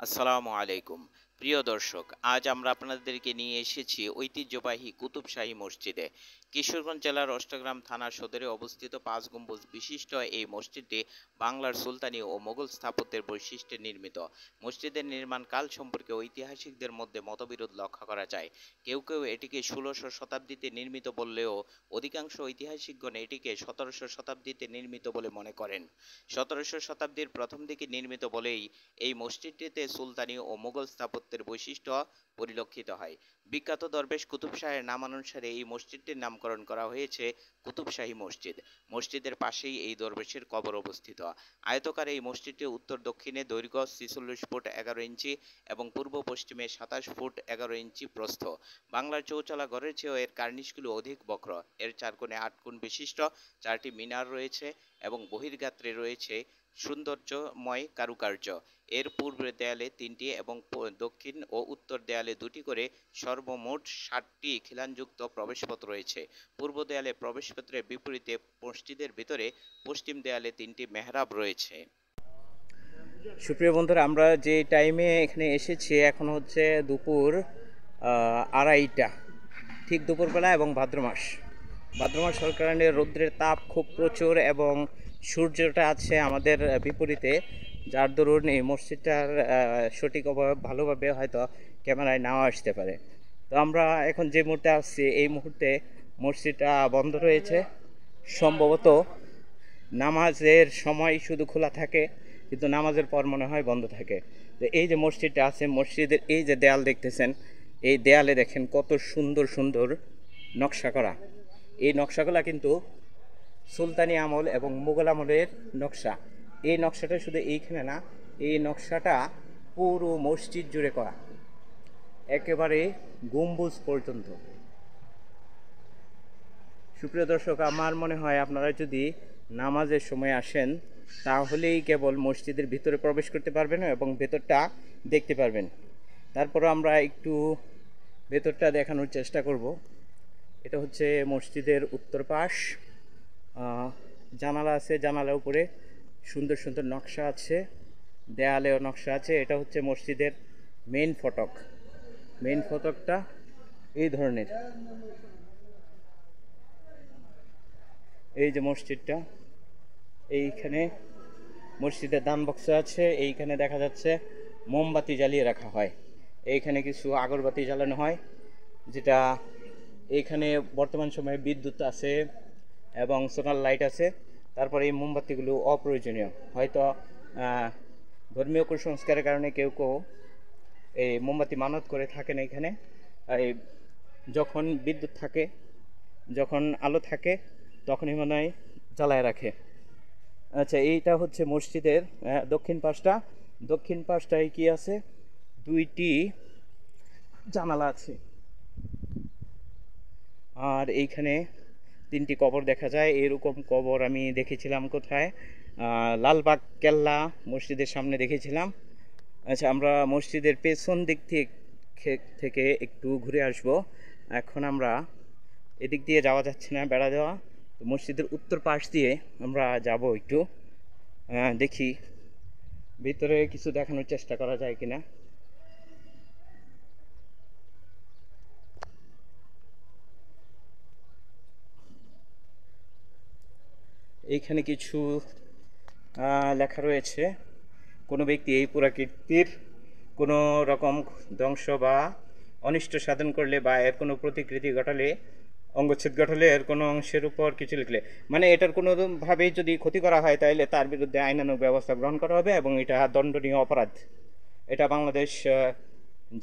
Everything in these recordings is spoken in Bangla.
আসসালামু আলাইকুম। প্রিয় দর্শক, আজ আমরা আপনাদেরকে নিয়ে এসেছি ঐতিহ্যবাহী কুতুবশাহী মসজিদে। কিশোরগঞ্জ জেলার অষ্টগ্রাম থানার সদরে অবস্থিত ৫ গম্বুজ বিশিষ্ট এই মসজিদটি বাংলার সুলতানি ও মোগল স্থাপত্যের বৈশিষ্ট্যে নির্মিত। মসজিদের নির্মাণ কাল সম্পর্কে ঐতিহাসিকদের মধ্যে মতবিরোধ লক্ষ্য করা যায়। কেউ কেউ এটিকে ১৬শ শতাব্দীতে নির্মিত বললেও অধিকাংশ ঐতিহাসিকগণ এটিকে ১৭শ শতাব্দীতে নির্মিত বলে মনে করেন। ১৭শ শতাব্দীর প্রথম দিকে নির্মিত বলেই এই মসজিদটিতে সুলতানি ও মুঘল স্থাপত্যের বৈশিষ্ট্য পরিলক্ষিত হয়। বিখ্যাত দরবেশ কুতুব শাহের নামানুসারে এই মসজিদটির নামকরণ করা হয়েছে কুতুবশাহী মসজিদ। মসজিদের পাশেই এই দরবেশের কবর অবস্থিত। আয়তকার এই মসজিদটি উত্তর দক্ষিণে দৈর্ঘ্য ৪৬ ফুট ১১ ইঞ্চি এবং পূর্ব পশ্চিমে ২৭ ফুট ১১ ইঞ্চি প্রস্থ। বাংলার চৌচালা ঘরের চেয়েও এর কার্নিশগুলো অধিক বক্র। এর ৪ কোণে ৮ কোণ বিশিষ্ট ৪টি মিনার রয়েছে এবং বহির্গাত্রে রয়েছে সৌন্দর্যময় কারুকার্য। এর পূর্বের দেয়ালে ৩টি এবং দক্ষিণ ও উত্তর দেয়ালে ২টি করে সর্বমোট ৭টি খিলানযুক্ত প্রবেশপথ রয়েছে। পূর্ব দেয়ালে প্রবেশপথের বিপরীতে মসজিদের ভিতরে পশ্চিম দেয়ালে ৩টি মেহরাব রয়েছে। সুপ্রিয় বন্ধুরা, আমরা যে টাইমে এখানে এসেছি এখন হচ্ছে দুপুর ২:৩০, ঠিক দুপুরবেলা, এবং ভাদ্র মাস হওয়ার কারণে রৌদ্রের তাপ খুব প্রচুর এবং সূর্যটা আছে আমাদের বিপরীতে, যার দরুন এই মসজিদটার সঠিক ভালোভাবে হয়তো ক্যামেরায় নাও আসতে পারে। তো আমরা এখন যে মুহূর্তে আসছি এই মুহূর্তে মসজিদটা বন্ধ রয়েছে। সম্ভবত নামাজের সময় শুধু খোলা থাকে, কিন্তু নামাজের পর মনে হয় বন্ধ থাকে। তো এই যে মসজিদটা আছে, মসজিদের এই যে দেয়াল দেখতেছেন, এই দেয়ালে দেখেন কত সুন্দর সুন্দর নকশা করা। এই নকশাগুলা কিন্তু সুলতানি আমল এবং মুঘল আমলের নকশা। এই নকশাটা শুধু এইখানে না, এই নকশাটা পুরো মসজিদ জুড়ে করা, একেবারে গম্বুজ পর্যন্ত। সুপ্রিয় দর্শক, আমার মনে হয় আপনারা যদি নামাজের সময় আসেন তাহলেই কেবল মসজিদের ভিতরে প্রবেশ করতে পারবেন এবং ভেতরটা দেখতে পারবেন। তারপরে আমরা একটু ভেতরটা দেখানোর চেষ্টা করব। এটা হচ্ছে মসজিদের উত্তর পাশ। জানালা আছে, জানালার উপরে সুন্দর সুন্দর নকশা আছে, দেয়ালেও নকশা আছে। এটা হচ্ছে মসজিদের মেইন ফটকটা এই ধরনের। এই যে মসজিদটা, এইখানে মসজিদের দান বক্স আছে। এইখানে দেখা যাচ্ছে মোমবাতি জ্বালিয়ে রাখা হয়। এইখানে কিছু আগরবাতি জ্বালানো হয়, যেটা এইখানে বর্তমান সময়ে বিদ্যুৎ আছে এবং সোলার লাইট আছে। তারপরে এই মোমবাতিগুলো অপ্রয়োজনীয়, হয়তো ধর্মীয় কুসংস্কারের কারণে কেউ কেউ এই মোমবাতি মানত করে থাকেন। এখানে এই যখন বিদ্যুৎ থাকে, যখন আলো থাকে, তখনই মনে হয় জ্বালায় রাখে। আচ্ছা, এইটা হচ্ছে মসজিদের দক্ষিণ পাশটায় কি আছে? 2টি জানালা আছে, আর এইখানে 3টি কবর দেখা যায়। এরকম কবর আমি দেখেছিলাম কোথায়? লালবাগ কেল্লা মসজিদের সামনে দেখেছিলাম। আচ্ছা, আমরা মসজিদের পেছন দিক থেকে একটু ঘুরে আসব। এখন আমরা এদিক দিয়ে যাওয়া যাচ্ছে না, বেড়া দেওয়া। মসজিদের উত্তর পাশ দিয়ে আমরা যাব একটু, দেখি ভিতরে কিছু দেখানোর চেষ্টা করা যায় কিনা। এইখানে কিছু লেখা রয়েছে। কোনো ব্যক্তি এই পুরাকীর্তির কোনো রকম ধ্বংস বা অনিষ্ট সাধন করলে বা এর কোনো প্রতিকৃতি ঘটালে, অঙ্গচ্ছেদ ঘটালে, এর কোনো অংশের উপর কিছু লিখলে, মানে এটার কোনোভাবেই যদি ক্ষতি করা হয় তাহলে তার বিরুদ্ধে আইনানুগ ব্যবস্থা গ্রহণ করা হবে এবং এটা দণ্ডনীয় অপরাধ। এটা বাংলাদেশ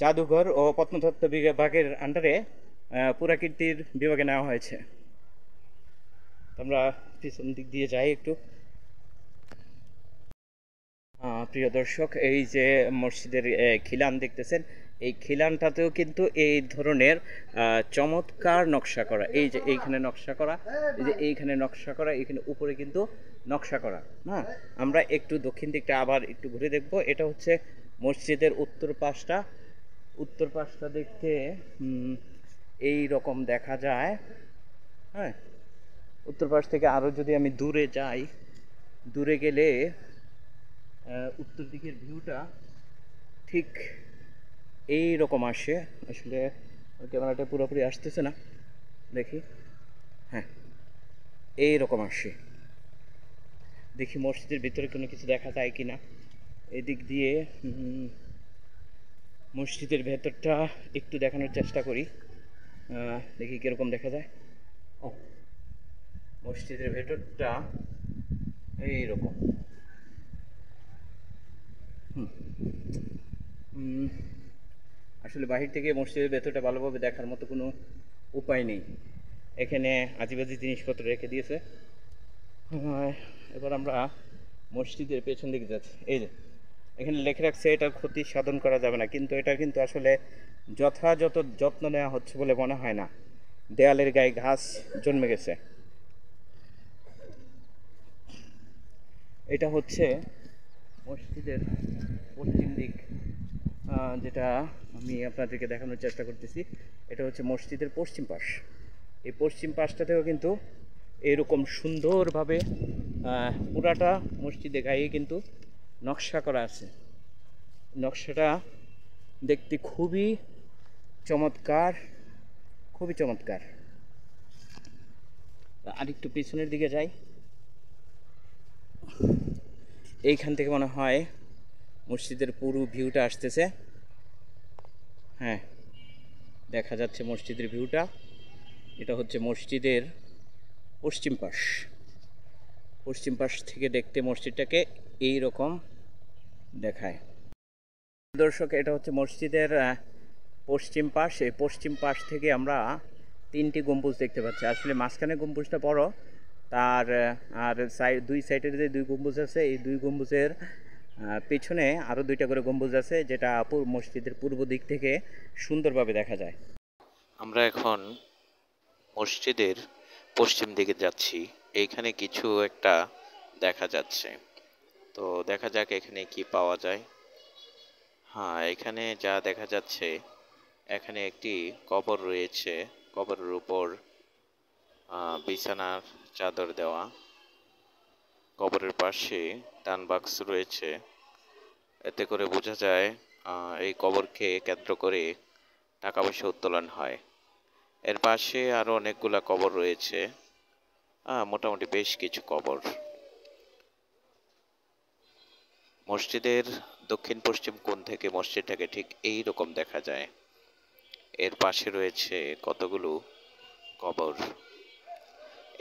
জাদুঘর ও প্রত্নতত্ত্ব বিভাগের আন্ডারে পুরাকীর্তির বিভাগে নেওয়া হয়েছে। আমরা পিছন দিক দিয়ে যাই একটু। প্রিয় দর্শক, এই যে মসজিদের খিলান দেখতেছেন, এই খিলানটাতেও কিন্তু এই ধরনের চমৎকার নকশা করা। এই যে এইখানে নকশা করা, এই যে এইখানে নকশা করা, এইখানে উপরে কিন্তু নকশা করা। হ্যাঁ, আমরা একটু দক্ষিণ দিকটা আবার একটু ঘুরে দেখব। এটা হচ্ছে মসজিদের উত্তর পাশটা দেখতে এই রকম দেখা যায়। হ্যাঁ, উত্তর পাশ থেকে আরও যদি আমি দূরে যাই, দূরে গেলে উত্তর দিকের ভিউটা ঠিক এই রকম আসে। আসলে ক্যামেরাটা পুরোপুরি আসতেছে না, দেখি। হ্যাঁ, এই রকম আসে। দেখি মসজিদের ভিতরে কোনো কিছু দেখা যায় কি না। এদিক দিয়ে মসজিদের ভেতরটা একটু দেখানোর চেষ্টা করি, দেখি কীরকম দেখা যায়। ও, মসজিদের ভেতরটা এইরকম। আসলে বাহির থেকে মসজিদের ভেতরটা ভালোভাবে দেখার মতো কোনো উপায় নেই। এখানে আজেবাজে জিনিসপত্র রেখে দিয়েছে। এবার আমরা মসজিদের পেছন দিকে যাচ্ছি। এই যে এখানে লেখে রাখছে এটা ক্ষতি সাধন করা যাবে না, কিন্তু এটা কিন্তু আসলে যথাযথ যত্ন নেওয়া হচ্ছে বলে মনে হয় না। দেয়ালের গায়ে ঘাস জন্মে গেছে। এটা হচ্ছে মসজিদের পশ্চিম দিক, যেটা আমি আপনাদেরকে দেখানোর চেষ্টা করতেছি। এটা হচ্ছে মসজিদের পশ্চিম পাশ। এই পশ্চিম পাশটাতেও কিন্তু এরকম সুন্দরভাবে পুরাটা মসজিদে গায়ে কিন্তু নকশা করা আছে। নকশাটা দেখতে খুবই চমৎকার, খুবই চমৎকার। আরেকটু পিছনের দিকে যাই। এইখান থেকে মনে হয় মসজিদের পুরো ভিউটা আসতেছে। হ্যাঁ, দেখা যাচ্ছে মসজিদের ভিউটা। এটা হচ্ছে মসজিদের পশ্চিম পাশ। পশ্চিম পাশ থেকে দেখতে মসজিদটাকে এই রকম দেখায়। দর্শক, এটা হচ্ছে মসজিদের পশ্চিম পাশ। এই পশ্চিম পাশ থেকে আমরা 3টি গম্বুজ দেখতে পাচ্ছি। আসলে মাঝখানে গম্বুজটা বড়, তার আর দুই সাইডের যে 2 গম্বুজ আছে, এই 2 গম্বুজের পেছনে আরও 2টা করে গম্বুজ আছে, যেটা মসজিদের পূর্ব দিক থেকে সুন্দরভাবে দেখা যায়। আমরা এখন মসজিদের পশ্চিম দিকে যাচ্ছি। এইখানে কিছু একটা দেখা যাচ্ছে, তো দেখা যাক এখানে কি পাওয়া যায়। হ্যাঁ, এখানে যা দেখা যাচ্ছে, এখানে একটি কবর রয়েছে। কবরের উপর বিছানার চাদর দেওয়া। কবরের পাশে দান বাক্স রয়েছে। এতে করে বোঝা যায় এই কবরকে কেন্দ্র করে টাকা পয়সা উত্তোলন হয়। এর পাশে আরো অনেকগুলা কবর রয়েছে, মোটামুটি বেশ কিছু কবর। মসজিদের দক্ষিণ পশ্চিম কোণ থেকে মসজিদটাকে ঠিক এই রকম দেখা যায়। এর পাশে রয়েছে কতগুলো কবর।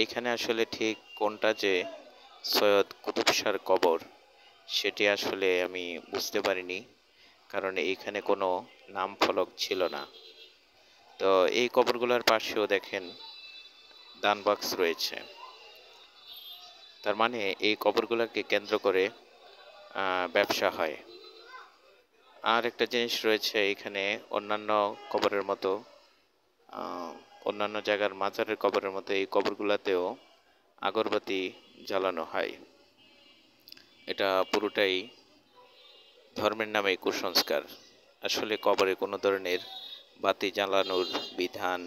এইখানে আসলে ঠিক কোনটা যে সৈয়দ কুতুব শাহর কবর সেটি আসলে আমি বুঝতে পারিনি, কারণ এইখানে কোনো নাম ফলক ছিল না। তো এই কবরগুলোর পাশেও দেখেন দান বাক্স রয়েছে। তার মানে এই কবরগুলোকে কেন্দ্র করে ব্যবসা হয়। আর একটা জিনিস রয়েছে এখানে, অন্যান্য কবরের মতো, অন্যান্য জায়গার মাজারের কবরের মতো এই কবরগুলোতেও আগরবাতি জ্বালানো হয়। এটা পুরোটাই ধর্মের নামে কুসংস্কার। আসলে কবরে কোনো ধরনের বাতি জ্বালানোর বিধান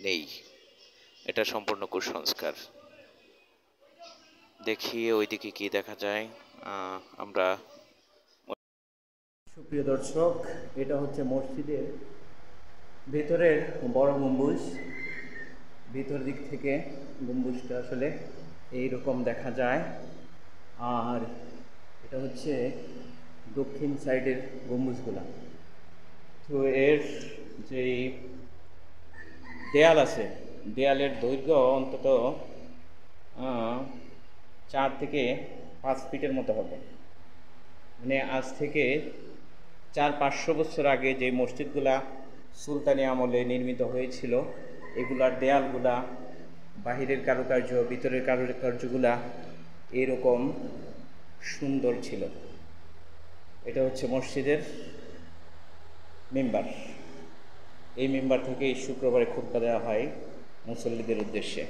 নেই, এটা সম্পূর্ণ কুসংস্কার। দেখি ওইদিকে কি দেখা যায়। আমরা সুপ্রিয় দর্শক, এটা হচ্ছে মসজিদের ভেতরের বড় গম্বুজ। ভিতর দিক থেকে গম্বুজটা আসলে এই রকম দেখা যায়। আর এটা হচ্ছে দক্ষিণ সাইডের গম্বুজগুলা। তো এর যে দেয়াল আছে, দেয়ালের দৈর্ঘ্য অন্তত 4 থেকে 5 ফিটের মতো হবে। মানে আজ থেকে 400-500 বছর আগে যে মসজিদগুলা সুলতানি আমলে নির্মিত হয়েছিল, এগুলার দেয়ালগুলা, বাহিরের কারুকার্য, ভিতরের কারুকার্যগুলা এরকম সুন্দর ছিল। এটা হচ্ছে মসজিদের মেম্বার। এই মেম্বার থেকে শুক্রবারে খুতবা দেওয়া হয় মুসল্লিদের উদ্দেশ্যে।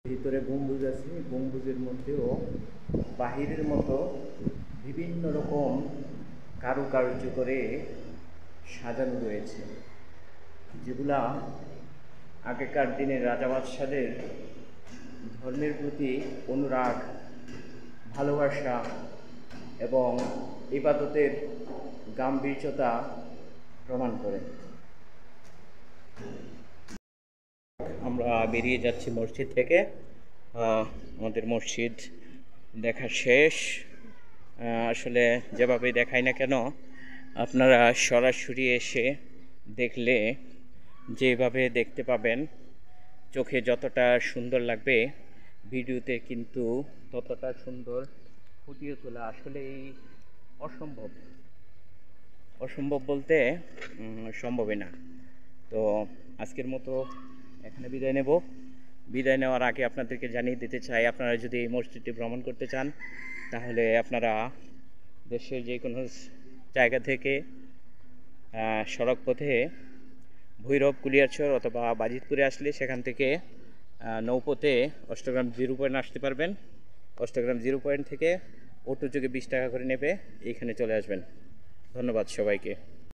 ভিতরে গম্বুজ আছে, গম্বুজের মধ্যেও বাহিরের মতো বিভিন্ন রকম কারুকার্য করে সাজানো রয়েছে, যেগুলা আগেকার দিনের রাজা বাদশাদের ধর্মের প্রতি অনুরাগ, ভালোবাসা এবং ইবাদতের গাম্ভীর্যতা প্রমাণ করে। আমরা বেরিয়ে যাচ্ছি মসজিদ থেকে। আমাদের মসজিদ দেখা শেষ। আসলে যেভাবে দেখাই না কেন, আপনারা সরাসরি এসে দেখলে যেভাবে দেখতে পাবেন, চোখে যতটা সুন্দর লাগবে ভিডিওতে কিন্তু ততটা সুন্দর ফুটিয়ে তোলা আসলেই অসম্ভব। অসম্ভব বলতে সম্ভবই না। তো আজকের মতো এখানে বিদায় নেব। বিদায় নেওয়ার আগে আপনাদেরকে জানিয়ে দিতে চাই, আপনারা যদি এই মসজিদটি ভ্রমণ করতে চান তাহলে আপনারা দেশের যে কোনো জায়গা থেকে সড়ক পথে ভৈরব, কুলিয়ারচর অথবা বাজিতপুরে আসলে সেখান থেকে নৌপথে অষ্টগ্রাম 0 পয়েন্ট আসতে পারবেন। অষ্টগ্রাম 0 পয়েন্ট থেকে অটো যোগে 20 টাকা করে নেবে, এইখানে চলে আসবেন। ধন্যবাদ সবাইকে।